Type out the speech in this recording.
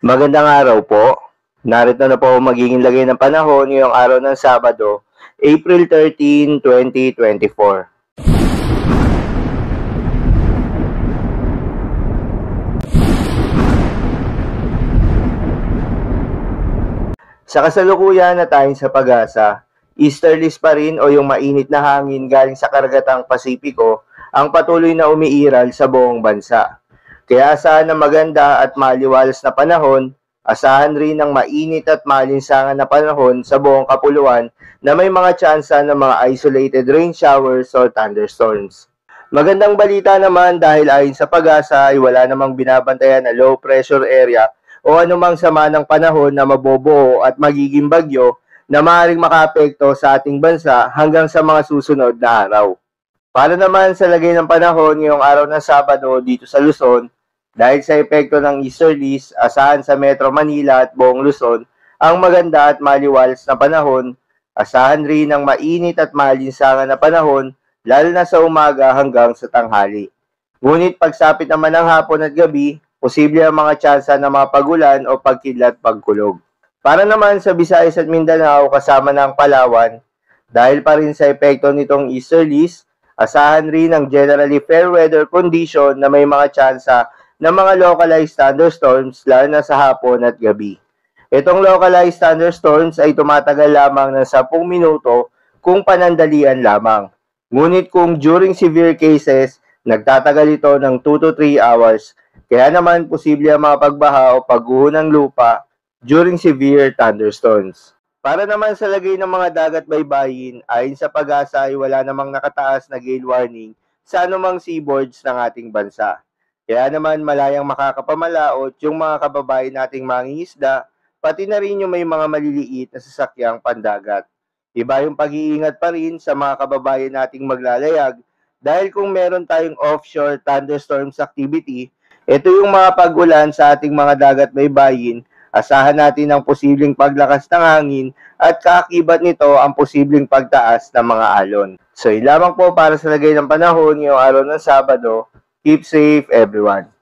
Magandang araw po. Narito na po ang magiging lagay ng panahon ngayong araw ng Sabado, April 13, 2024. Sa kasalukuyan na tayong sa pag-asa, easterlies pa rin o yung mainit na hangin galing sa karagatang Pasipiko ang patuloy na umiiral sa buong bansa. Kaya asahan ng maganda at maliwalas na panahon, asahan rin ng mainit at malinsangan na panahon sa buong kapuluan na may mga tsansa ng mga isolated rain showers or thunderstorms. Magandang balita naman dahil ayon sa pag-asa ay wala namang binabantayan na low pressure area o anumang sama ng panahon na mabobuo at magiging bagyo na maaaring makaapekto sa ating bansa hanggang sa mga susunod na araw. Para naman sa lagay ng panahon ngayong araw ng Sabado dito sa Luzon, dahil sa epekto ng easterlies, asahan sa Metro Manila at buong Luzon ang maganda at maliwalas na panahon, asahan rin ng mainit at malinsangan na panahon lalo na sa umaga hanggang sa tanghali. Ngunit pagsapit naman ng hapon at gabi, posible ang mga tsansa ng mga pagulan o pagkidlat pagkulog. Para naman sa Visayas at Mindanao kasama ng Palawan, dahil pa rin sa epekto nitong easterlies, asahan rin ng generally fair weather condition na may mga tsansa ng mga localized thunderstorms lalo na sa hapon at gabi. Itong localized thunderstorms ay tumatagal lamang ng 10 minuto kung panandalian lamang. Ngunit kung during severe cases, nagtatagal ito ng 2 to 3 hours. Kaya naman posible ang mga pagbaha o pagguho ng lupa during severe thunderstorms. Para naman sa lagay ng mga dagat baybayin, ayon sa pag-asa ay wala namang nakataas na gale warning sa anumang seaboards ng ating bansa. Kaya naman malayang makakapamalaot yung mga kababayan nating mangingisda, pati na rin yung may mga maliliit na sasakyang pandagat. Iba yung pag-iingat pa rin sa mga kababayan nating maglalayag dahil kung meron tayong offshore thunderstorms activity, ito yung mga pag-ulan sa ating mga dagat baybayin, asahan natin ang posibleng paglakas ng hangin at kaakibat nito ang posibleng pagtaas ng mga alon. So, yun lamang po para sa lagay ng panahon ngayong araw ng Sabado. Keep safe, everyone.